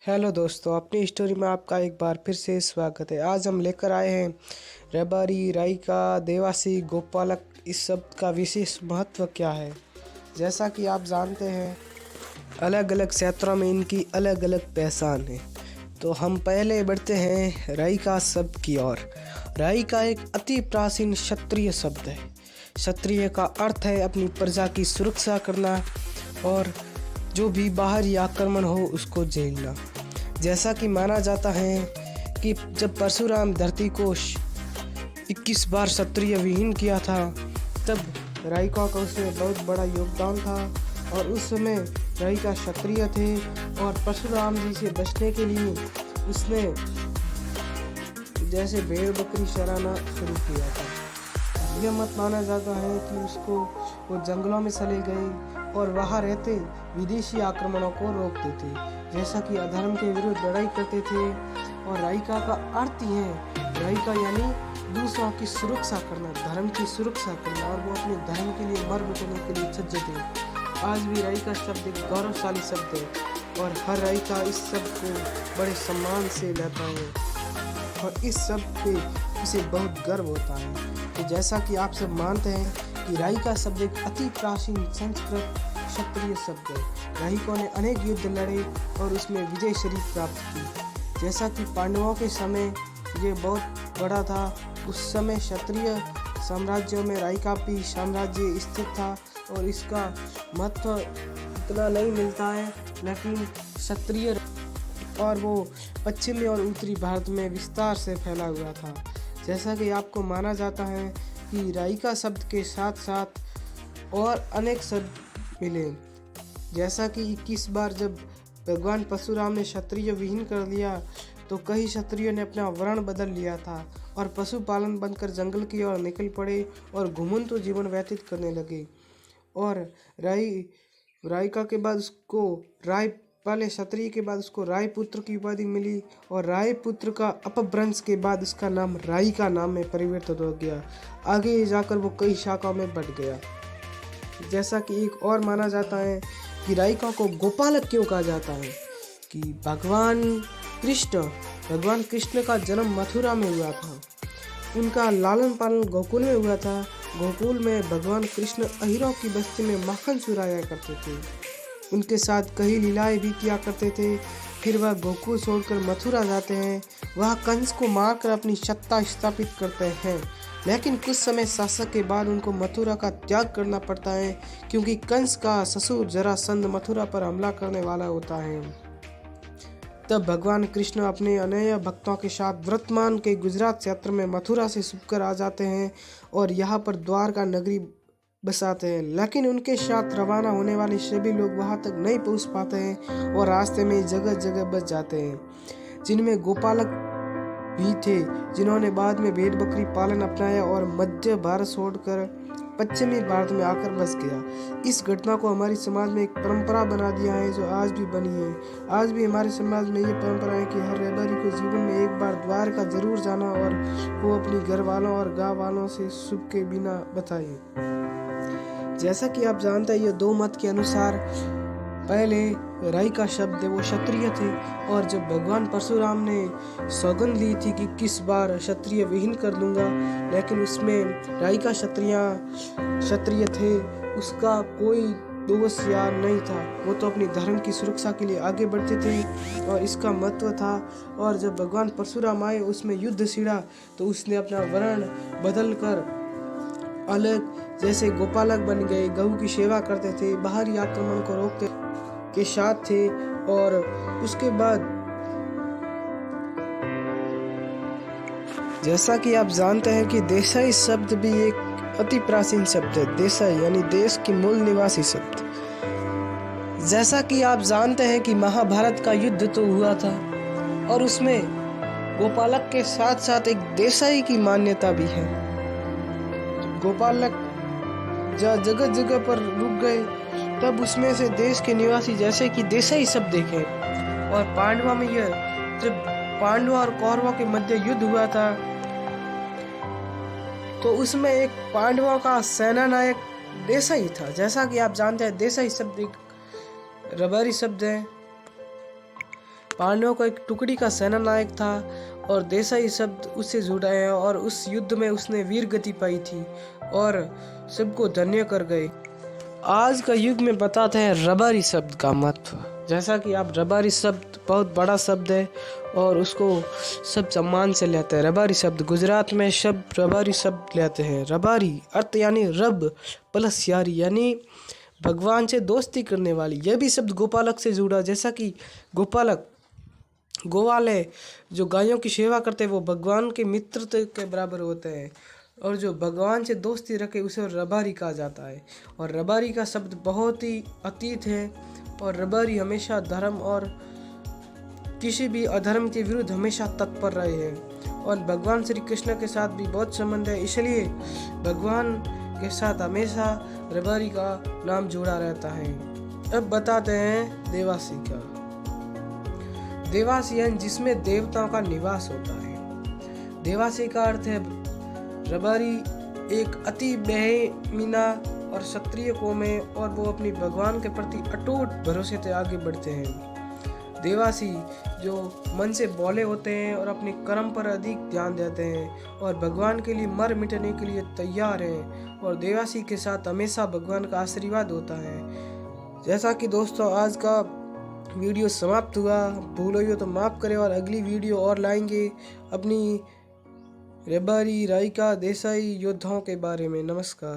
Hello दोस्तों, अपनी story में आपका एक बार फिर से स्वागत है। आज हम लेकर आए हैं रबारी, राइका, देवासी, गोपालक। इस शब्द का विशेष महत्व क्या है? जैसा कि आप जानते हैं, अलग अलग क्षेत्रों में इनकी अलग अलग पहचान है। तो हम पहले बढ़ते हैं राइका शब्द की ओर। राइका एक अति प्राचीन क्षत्रिय शब्द है। क्षत्रिय का अर्थ है अपनी प्रजा की सुरक्षा करना और जो भी बाहरी आक्रमण हो उसको झेलना। जैसा कि माना जाता है कि जब परशुराम धरती को 21 बार क्षत्रिय विहीन किया था, तब राइका का उसमें बहुत बड़ा योगदान था। और उस समय राइका क्षत्रिय थे और परशुराम जी से बचने के लिए उसने जैसे भेड़ बकरी चराना शुरू किया था। यह मत माना जाता है कि वो जंगलों में चले गए और वहाँ रहते विदेशी आक्रमणों को रोकते थे, जैसा कि अधर्म के विरुद्ध लड़ाई करते थे। और राइका का अर्थ ही है, राइका यानी दूसरों की सुरक्षा करना, धर्म की सुरक्षा करना, और वो अपने धर्म के लिए मर मिटने के लिए सज्ज थे। आज भी राइका शब्द एक गौरवशाली शब्द है और हर राइका इस शब्द को बड़े सम्मान से लेता है और इस शब्द पे उसे बहुत गर्व होता है। तो जैसा कि आप सब मानते हैं कि राइका शब्द एक अति प्राचीन संस्कृत क्षत्रिय शब्द है। राइकों ने अनेक युद्ध लड़े और उसमें विजय शरीफ प्राप्त की। जैसा कि पांडवों के समय ये बहुत बड़ा था, उस समय क्षत्रिय साम्राज्यों में राइका भी साम्राज्य स्थित था और इसका महत्व इतना नहीं मिलता है, लेकिन क्षत्रिय और वो पश्चिमी और उत्तरी भारत में विस्तार से फैला हुआ था। जैसा कि आपको माना जाता है कि राइका शब्द के साथ साथ और अनेक शब्द मिले। जैसा कि 21 बार जब भगवान परशुराम ने क्षत्रिय विहीन कर दिया, तो कई क्षत्रियों ने अपना वर्ण बदल लिया था और पशुपालन बनकर जंगल की ओर निकल पड़े और घुमंतु तो जीवन व्यतीत करने लगे। और राइका के बाद उसको पहले क्षत्रिय के बाद उसको रायपुत्र की उपाधि मिली और रायपुत्र का अपभ्रंश के बाद उसका नाम राइका नाम में परिवर्तित हो गया। आगे जाकर वो कई शाखाओं में बढ़ गया। जैसा कि एक और माना जाता है कि राइका को गोपालक क्यों कहा जाता है, कि भगवान कृष्ण का जन्म मथुरा में हुआ था। उनका लालन पालन गोकुल में हुआ था। गोकुल में भगवान कृष्ण अहिरों की बस्ती में माखन चुराया करते थे। उनके साथ कई लीलाएं भी किया करते थे। फिर वह गोकुल छोड़कर मथुरा जाते हैं। वह कंस को मारकर अपनी सत्ता स्थापित करते हैं, लेकिन कुछ समय शासक के बाद उनको मथुरा का त्याग करना पड़ता है, क्योंकि कंस का ससुर जरासंध मथुरा पर हमला करने वाला होता है। तब भगवान कृष्ण अपने अनन्य भक्तों के साथ वर्तमान के गुजरात क्षेत्र में मथुरा से छुपकर आ जाते हैं और यहाँ पर द्वारका नगरी बसाते हैं। लेकिन उनके साथ रवाना होने वाले सभी लोग वहां तक नहीं पहुंच पाते हैं और रास्ते में जगह जगह बच जाते हैं, जिनमें गोपालक भी थे, जिन्होंने बाद में भेड़ बकरी पालन अपनाया और मध्य भारत छोड़कर पश्चिमी भारत में आकर बस गया। इस घटना को हमारी समाज में एक परंपरा बना दिया है, जो आज भी बनी है। आज भी हमारे समाज में ये परंपरा है कि हर रविवारी को जीवन में एक बार द्वारका जरूर जाना और वो अपनी घर वालों और गाँव वालों से शुभ के बिना बताए। जैसा कि आप जानते हैं, ये दो मत के अनुसार पहले राइका शब्द वो क्षत्रिय थे, और जब भगवान परशुराम ने सौगंध ली थी कि किस बार क्षत्रिय विहीन कर दूंगा, लेकिन उसमें राइका क्षत्रिय थे, उसका कोई दोष या नहीं था। वो तो अपनी धर्म की सुरक्षा के लिए आगे बढ़ते थे और इसका महत्व था। और जब भगवान परशुराम आए, उसमें युद्ध छिड़ा, तो उसने अपना वर्ण बदल कर अलग जैसे गोपालक बन गए, गऊ की सेवा करते थे, बाहरी आक्रमण को रोकते के साथ थे। और उसके बाद जैसा कि आप जानते हैं कि देसाई शब्द भी एक अति प्राचीन शब्द है। देसाई यानी देश के मूल निवासी शब्द। जैसा कि आप जानते हैं कि महाभारत का युद्ध तो हुआ था और उसमें गोपालक के साथ साथ एक देसाई की मान्यता भी है। गोपालक जगह जगह पर रुक गए, तब उसमें से देश के निवासी जैसे कि देसाई शब्द देखे। और पांडवों में यह जब पांडवों और कौरवों के मध्य युद्ध हुआ था, तो उसमें एक पांडवों का सेना नायक देसाई था। जैसा कि आप जानते हैं, देसाई शब्द एक रबारी शब्द है। पांडवों का एक टुकड़ी का सेनानायक था और देसाई शब्द उससे जुड़ा है और उस युद्ध में उसने वीर गति पाई थी और सबको धन्य कर गए। आज का युग में बताते हैं रबारी शब्द का महत्व। जैसा कि आप रबारी शब्द बहुत बड़ा शब्द है और उसको सब सम्मान से लेते हैं। रबारी शब्द गुजरात में शब्द रबारी शब्द लेते हैं। रबारी अर्थ यानी रब प्लस यारी यानी भगवान से दोस्ती करने वाली। यह भी शब्द गोपालक से जुड़ा। जैसा कि गोपालक गोवाले जो गायों की सेवा करते हैं वो भगवान के मित्र के बराबर होते हैं और जो भगवान से दोस्ती रखे उसे रबारी कहा जाता है। और रबारी का शब्द बहुत ही अतीत है और रबारी हमेशा धर्म और किसी भी अधर्म के विरुद्ध हमेशा तत्पर रहे हैं और भगवान श्री कृष्ण के साथ भी बहुत संबंध है, इसलिए भगवान के साथ हमेशा रबारी का नाम जुड़ा रहता है। अब बताते हैं देवासी का। देवासी यानी जिसमें देवताओं का निवास होता है। देवासी का अर्थ है रबारी एक अति बेईमाना और क्षत्रिय कौम है और वो अपनी भगवान के प्रति अटूट भरोसे से आगे बढ़ते हैं। देवासी जो मन से भोले होते हैं और अपने कर्म पर अधिक ध्यान देते हैं और भगवान के लिए मर मिटने के लिए तैयार हैं और देवासी के साथ हमेशा भगवान का आशीर्वाद होता है। जैसा कि दोस्तों आज का वीडियो समाप्त हुआ, भूल हुई हो तो माफ़ करें और अगली वीडियो और लाएंगे अपनी रबारी राइका देसाई योद्धाओं के बारे में। नमस्कार।